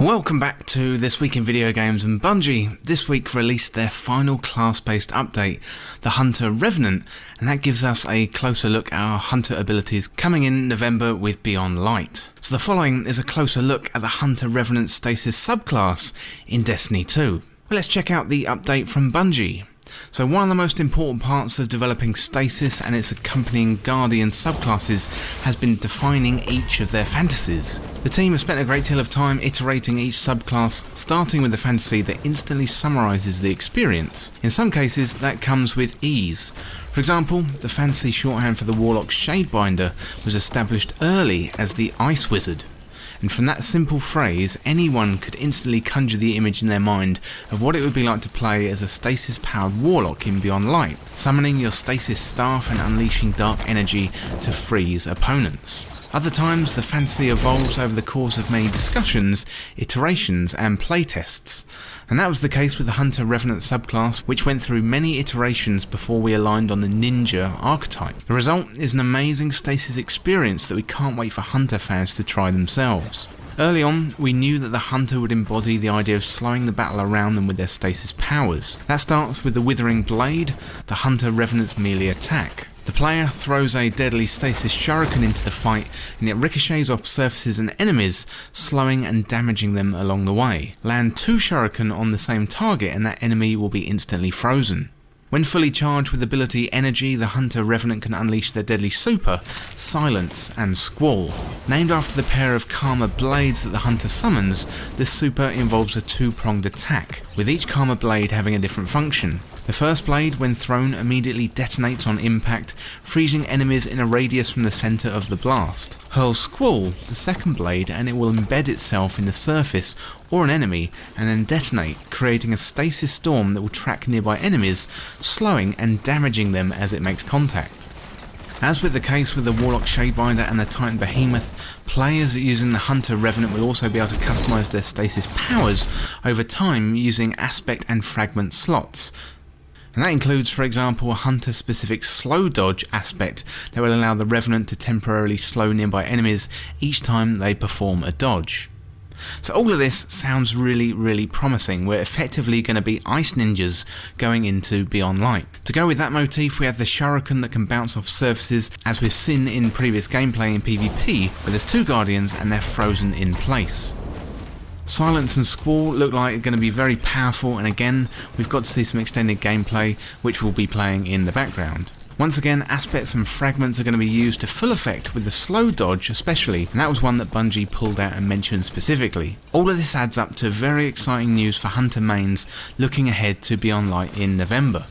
Welcome back to This Week in Video Games, and Bungie this week released their final class-based update, the Hunter Revenant, and that gives us a closer look at our Hunter abilities coming in November with Beyond Light. So the following is a closer look at the Hunter Revenant Stasis Subclass in Destiny 2. Well, let's check out the update from Bungie. So one of the most important parts of developing Stasis and its accompanying Guardian subclasses has been defining each of their fantasies. The team has spent a great deal of time iterating each subclass, starting with the fantasy that instantly summarises the experience. In some cases that comes with ease. For example, the fantasy shorthand for the Warlock Shadebinder was established early as the Ice Wizard. And from that simple phrase, anyone could instantly conjure the image in their mind of what it would be like to play as a stasis-powered warlock in Beyond Light, summoning your stasis staff and unleashing dark energy to freeze opponents. Other times, the fantasy evolves over the course of many discussions, iterations, and playtests. And that was the case with the Hunter Revenant subclass, which went through many iterations before we aligned on the Ninja archetype. The result is an amazing Stasis experience that we can't wait for Hunter fans to try themselves. Early on, we knew that the Hunter would embody the idea of slowing the battle around them with their Stasis powers. That starts with the Withering Blade, the Hunter Revenant's melee attack. The player throws a deadly Stasis Shuriken into the fight, and it ricochets off surfaces and enemies, slowing and damaging them along the way. Land 2 Shuriken on the same target and that enemy will be instantly frozen. When fully charged with ability Energy, the Hunter Revenant can unleash their deadly super, Silence and Squall. Named after the pair of Karma blades that the Hunter summons, this super involves a two-pronged attack, with each Karma blade having a different function. The first blade, when thrown, immediately detonates on impact, freezing enemies in a radius from the centre of the blast. Hurl Squall, the second blade, and it will embed itself in the surface or an enemy and then detonate, creating a stasis storm that will track nearby enemies, slowing and damaging them as it makes contact. As with the case with the Warlock Shadebinder and the Titan Behemoth, players using the Hunter Revenant will also be able to customise their stasis powers over time using aspect and fragment slots. And that includes, for example, a Hunter-specific slow dodge aspect that will allow the Revenant to temporarily slow nearby enemies each time they perform a dodge. So all of this sounds really promising. We're effectively going to be ice ninjas going into Beyond Light. To go with that motif, we have the Shuriken that can bounce off surfaces, as we've seen in previous gameplay in PvP, where there's 2 Guardians and they're frozen in place. Silence and Squall look like they're going to be very powerful, and again we've got to see some extended gameplay which we'll be playing in the background. Once again, aspects and fragments are going to be used to full effect, with the slow dodge especially, and that was one that Bungie pulled out and mentioned specifically. All of this adds up to very exciting news for Hunter mains looking ahead to Beyond Light in November.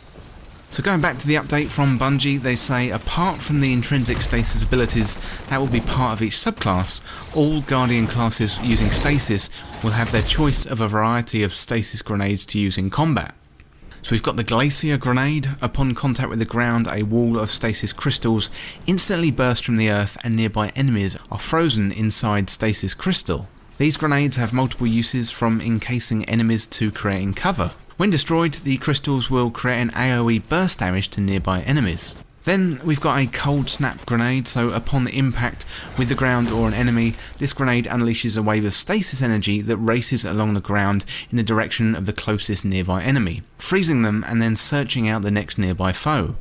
So going back to the update from Bungie, they say apart from the intrinsic Stasis abilities that will be part of each subclass, all Guardian classes using Stasis will have their choice of a variety of Stasis Grenades to use in combat. So we've got the Glacier Grenade. Upon contact with the ground, a wall of Stasis crystals instantly burst from the earth and nearby enemies are frozen inside Stasis Crystal. These grenades have multiple uses, from encasing enemies to creating cover. When destroyed, the crystals will create an AoE burst damage to nearby enemies. Then we've got a Cold Snap Grenade, so upon the impact with the ground or an enemy, this grenade unleashes a wave of stasis energy that races along the ground in the direction of the closest nearby enemy, freezing them and then searching out the next nearby foe.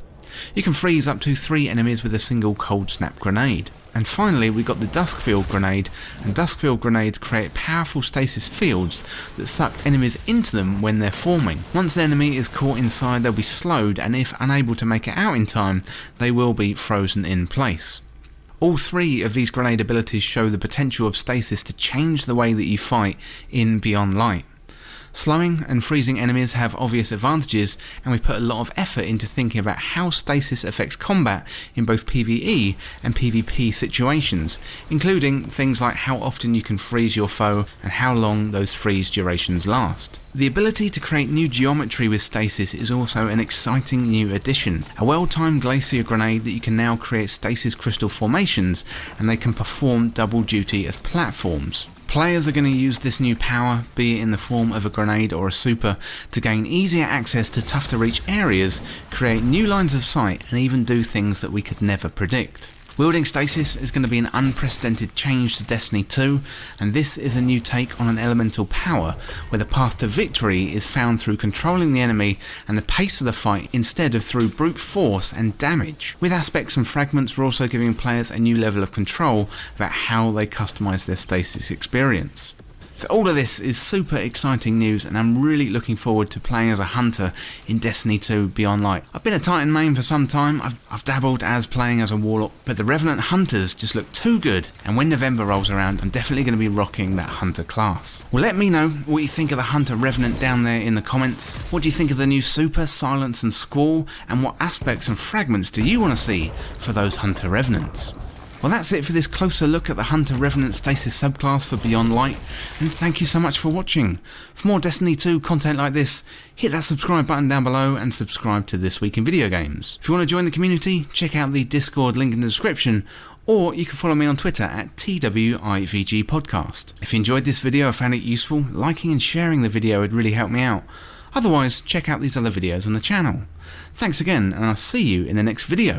You can freeze up to 3 enemies with a single Cold Snap Grenade. And finally, we've got the Duskfield Grenade, and Duskfield Grenades create powerful stasis fields that suck enemies into them when they're forming. Once an enemy is caught inside, they'll be slowed, and if unable to make it out in time, they will be frozen in place. All 3 of these grenade abilities show the potential of stasis to change the way that you fight in Beyond Light. Slowing and freezing enemies have obvious advantages, and we've put a lot of effort into thinking about how stasis affects combat in both PvE and PvP situations, including things like how often you can freeze your foe and how long those freeze durations last. The ability to create new geometry with stasis is also an exciting new addition. A well-timed Glacier Grenade that you can now create stasis crystal formations, and they can perform double duty as platforms. Players are going to use this new power, be it in the form of a grenade or a super, to gain easier access to tough to reach areas, create new lines of sight, and even do things that we could never predict. Wielding Stasis is going to be an unprecedented change to Destiny 2, and this is a new take on an elemental power, where the path to victory is found through controlling the enemy and the pace of the fight instead of through brute force and damage. With aspects and fragments, we're also giving players a new level of control about how they customise their Stasis experience. So all of this is super exciting news, and I'm really looking forward to playing as a hunter in Destiny 2 Beyond Light. I've been a Titan main for some time, I've dabbled as playing as a Warlock, but the Revenant Hunters just look too good, and when November rolls around I'm definitely going to be rocking that Hunter class. Well, let me know what you think of the Hunter Revenant down there in the comments. What do you think of the new Super, Silence and Squall, and what aspects and fragments do you want to see for those Hunter Revenants? Well, that's it for this closer look at the Hunter Revenant Stasis subclass for Beyond Light, and thank you so much for watching. For more Destiny 2 content like this, hit that subscribe button down below and subscribe to This Week in Video Games. If you want to join the community, check out the Discord link in the description, or you can follow me on Twitter at TWIVG Podcast. If you enjoyed this video or found it useful, liking and sharing the video would really help me out. Otherwise, check out these other videos on the channel. Thanks again, and I'll see you in the next video.